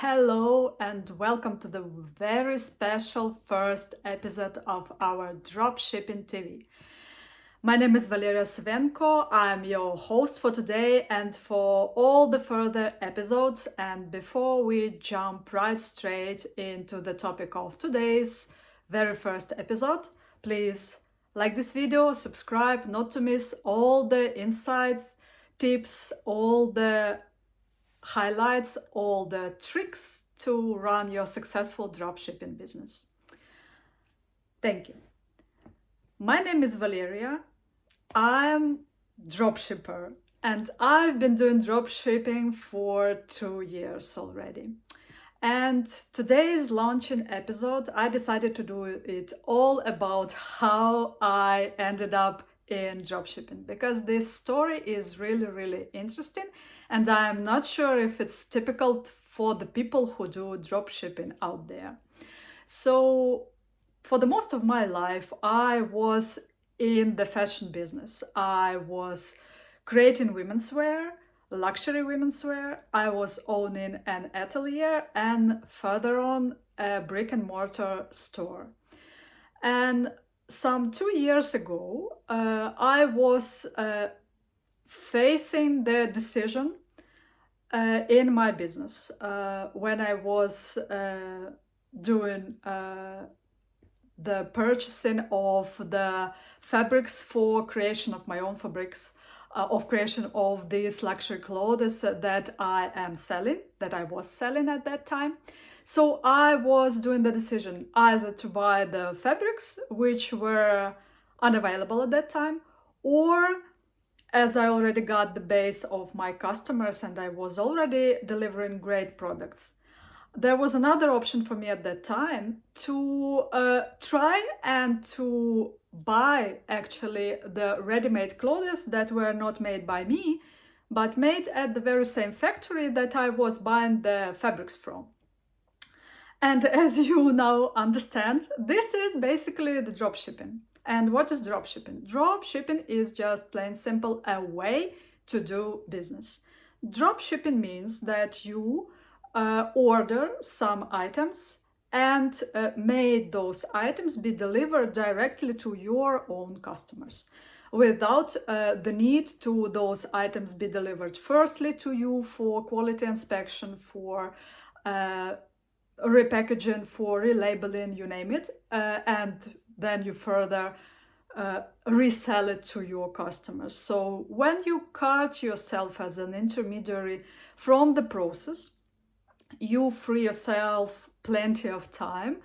Hello and welcome to the very special first episode of our Dropshipping TV. My name is Valeria Svenko. I'm your host for today and for all the further episodes. And before we jump right straight into the topic of today's very first episode, please like this video, subscribe not to miss all the insights, tips, all the highlights, all the tricks to run your successful dropshipping business. Thank you. My name is Valeria. I'm dropshipper and I've been doing dropshipping for 2 years already. And today's launching episode, I decided to do it all about how I ended up in dropshipping because this story is really interesting and I'm not sure if it's typical for the people who do dropshipping out there. So for the most of my life, I was in the fashion business. I was creating women's wear, luxury women's wear. I was owning an atelier and further on a brick and mortar store. And some 2 years ago, I was facing the decision in my business when I was doing the purchasing of the fabrics for creation of my own fabrics, of creation of these luxury clothes that I am selling, that I was selling at that time. So I was doing the decision either to buy the fabrics, which were unavailable at that time, or as I already got the base of my customers and I was already delivering great products. There was another option for me at that time to try and to buy actually the ready-made clothes that were not made by me, but made at the very same factory that I was buying the fabrics from. And as you now understand, this is basically the dropshipping. And what is dropshipping? Dropshipping is just plain simple a way to do business. Dropshipping means that you order some items and made those items be delivered directly to your own customers without the need to those items be delivered firstly to you for quality inspection, for repackaging, for relabeling, you name it, and then you further resell it to your customers. So when you cut yourself as an intermediary from the process, you free yourself plenty of time,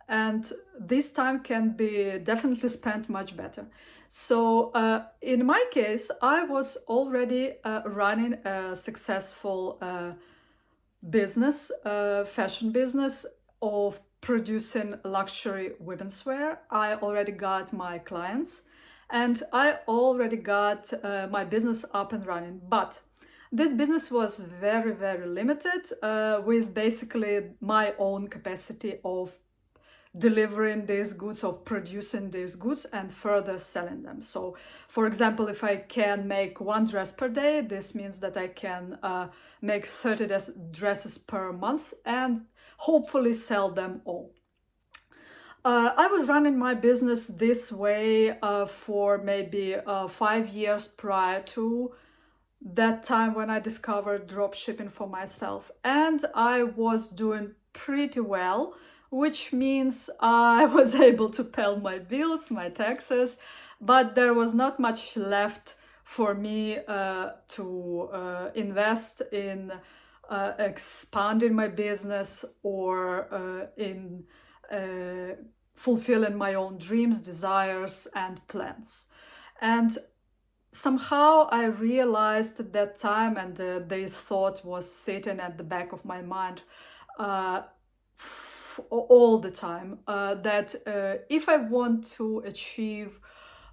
and this time can be definitely spent much better. So in my case, I was already running a successful business, fashion business of producing luxury women's wear. I already got my clients and I already got my business up and running. But this business was very limited with basically my own capacity of delivering these goods, of producing these goods and further selling them. So for example, if I can make one dress per day, this means that I can make 30 dresses per month and hopefully sell them all. I was running my business this way for maybe 5 years prior to that time when I discovered dropshipping for myself, and I was doing pretty well, which means I was able to pay my bills, my taxes, but there was not much left for me to invest in expanding my business or in fulfilling my own dreams, desires, and plans. And somehow I realized at that time, and this thought was sitting at the back of my mind all the time, that if I want to achieve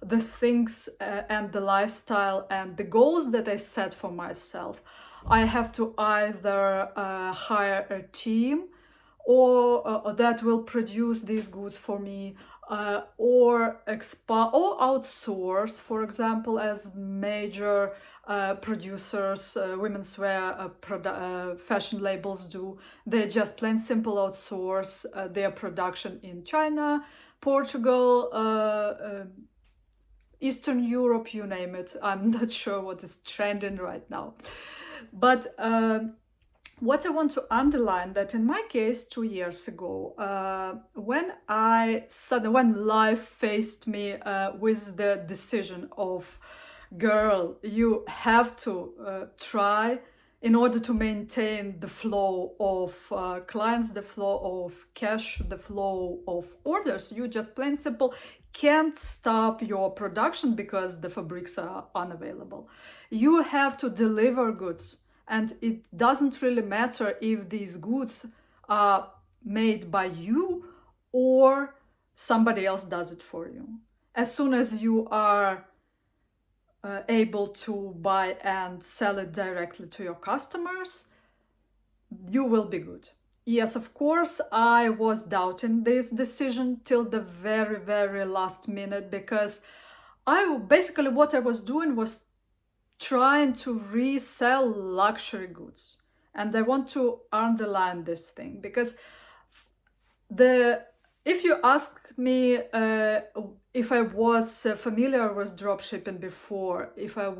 the things and the lifestyle and the goals that I set for myself, I have to either hire a team or that will produce these goods for me, or expand or outsource, for example, as major producers, women's wear fashion labels do. They just plain simple outsource their production in China, Portugal, Eastern Europe, you name it. I'm not sure what is trending right now. But what I want to underline that in my case, 2 years ago, when life faced me with the decision of, girl, you have to try in order to maintain the flow of clients, the flow of cash, the flow of orders. You just plain simple can't stop your production because the fabrics are unavailable. You have to deliver goods, and it doesn't really matter if these goods are made by you or somebody else does it for you. As soon as you are able to buy and sell it directly to your customers, you will be good. Yes, of course, I was doubting this decision till the very, very last minute, because what I was doing was trying to resell luxury goods. And I want to underline this thing, because if you ask me if I was familiar with dropshipping before, if I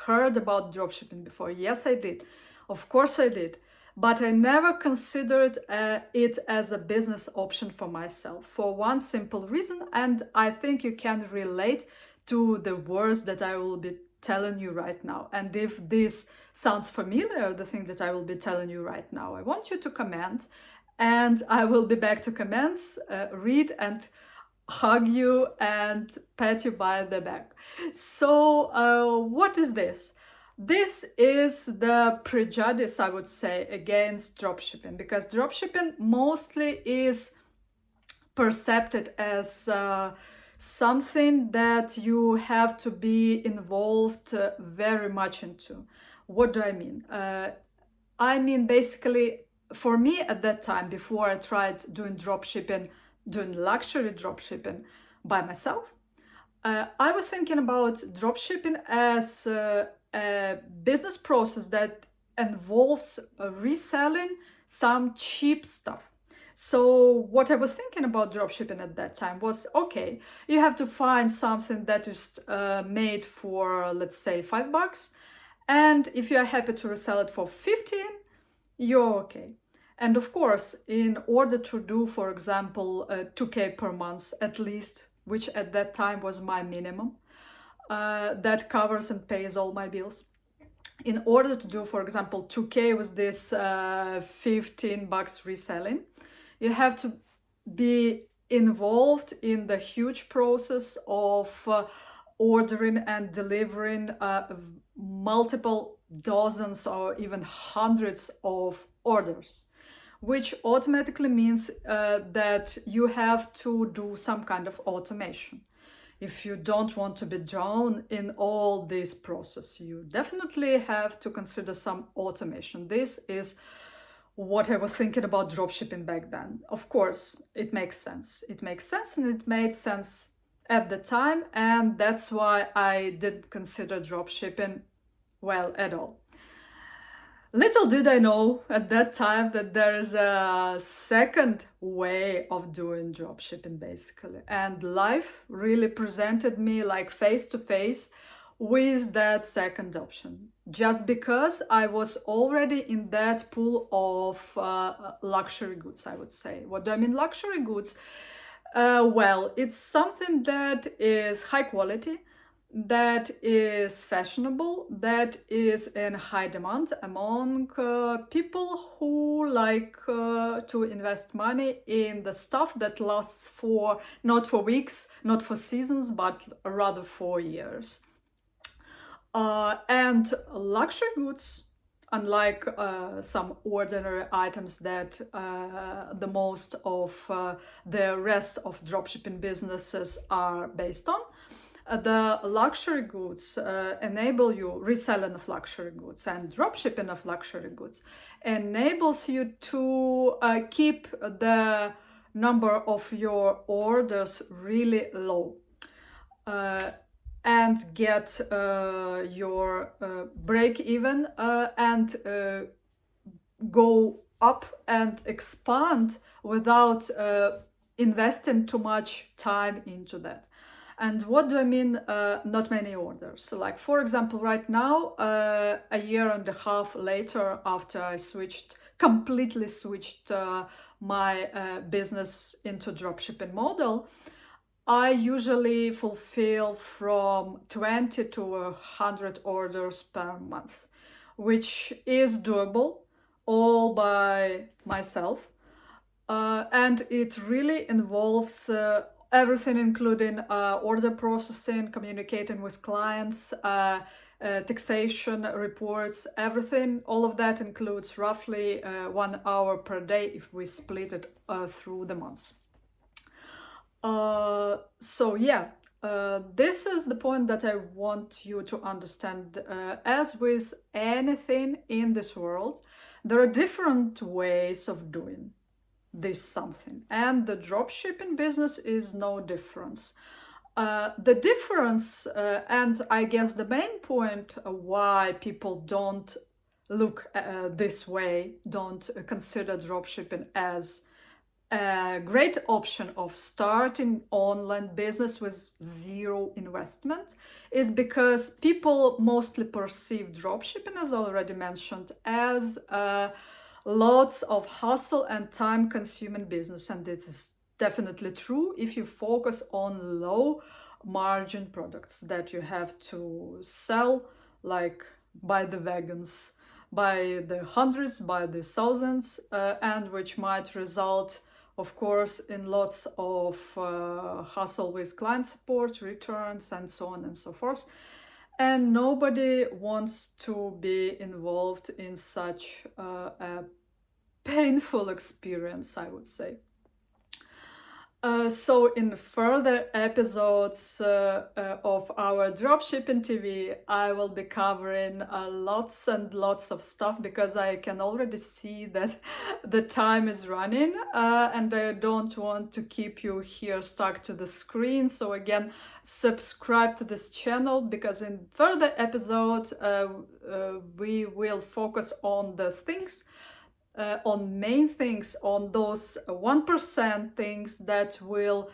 heard about dropshipping before, yes, I did. Of course I did. But I never considered it as a business option for myself, for one simple reason, and I think you can relate to the words that I will be telling you right now. And if this sounds familiar, the thing that I will be telling you right now, I want you to comment, and I will be back to comments, read and hug you and pat you by the back. So what is this? This is the prejudice, I would say, against dropshipping, because dropshipping mostly is perceived as something that you have to be involved very much into. What do I mean? I mean, basically, for me at that time, before I tried doing dropshipping, doing luxury dropshipping by myself, I was thinking about dropshipping as a business process that involves reselling some cheap stuff. So what I was thinking about dropshipping at that time was, okay, you have to find something that is made for, let's say, $5, and if you are happy to resell it for 15, you're okay. And of course, in order to do, for example, 2K per month at least, which at that time was my minimum, that covers and pays all my bills. In order to do, for example, 2K with this $15 reselling, you have to be involved in the huge process of ordering and delivering multiple dozens or even hundreds of orders, which automatically means that you have to do some kind of automation. If you don't want to be drawn in all this process, you definitely have to consider some automation. This is what I was thinking about dropshipping back then. Of course, it makes sense. It makes sense, and it made sense at the time, and that's why I didn't consider dropshipping well at all. Little did I know at that time that there is a second way of doing dropshipping, basically. And life really presented me like face to face with that second option, just because I was already in that pool of luxury goods, I would say. What do I mean luxury goods? Well, it's something that is high quality, that is fashionable, that is in high demand among people who like to invest money in the stuff that lasts for, not for weeks, not for seasons, but rather for years. And luxury goods, unlike some ordinary items that the most of the rest of dropshipping businesses are based on, the luxury goods enable you, reselling of luxury goods and dropshipping of luxury goods enables you to keep the number of your orders really low. and get your break even and go up and expand without investing too much time into that. And what do I mean, not many orders? So like, for example, right now, a year and a half later, after I completely switched my business into dropshipping model, I usually fulfill from 20 to 100 orders per month, which is doable all by myself. And it really involves everything, including order processing, communicating with clients, taxation reports, everything. All of that includes roughly 1 hour per day if we split it through the months. So yeah, this is the point that I want you to understand. As with anything in this world, there are different ways of doing this something, and the dropshipping business is no difference. The difference, and I guess the main point why people don't look this way, don't consider dropshipping as a great option of starting online business with zero investment, is because people mostly perceive dropshipping, as already mentioned, as lots of hustle and time consuming business. And this is definitely true if you focus on low margin products that you have to sell, like by the wagons, by the hundreds, by the thousands, and which might result, of course, in lots of hassle with client support, returns, and so on and so forth. And nobody wants to be involved in such a painful experience, I would say. So in further episodes of our Dropshipping TV, I will be covering lots and lots of stuff, because I can already see that the time is running and I don't want to keep you here stuck to the screen. So again, subscribe to this channel, because in further episodes we will focus on the things, on main things, on those 1% things that will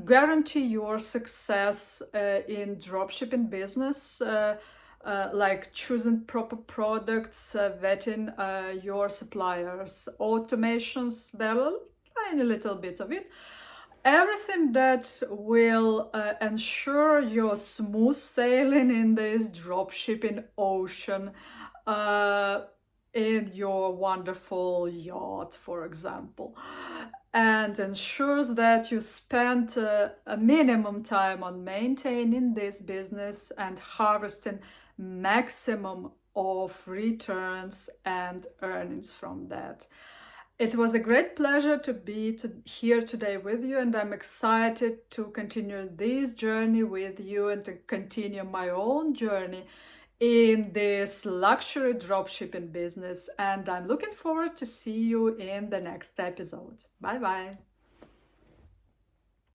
guarantee your success in dropshipping business, like choosing proper products, vetting your suppliers, automations, there are a tiny little bit of it. Everything that will ensure your smooth sailing in this dropshipping ocean, in your wonderful yacht, for example, and ensures that you spend a minimum time on maintaining this business and harvesting maximum of returns and earnings from that. It was a great pleasure to be here today with you, and I'm excited to continue this journey with you and to continue my own journey in this luxury dropshipping business. And I'm looking forward to see you in the next episode. Bye bye.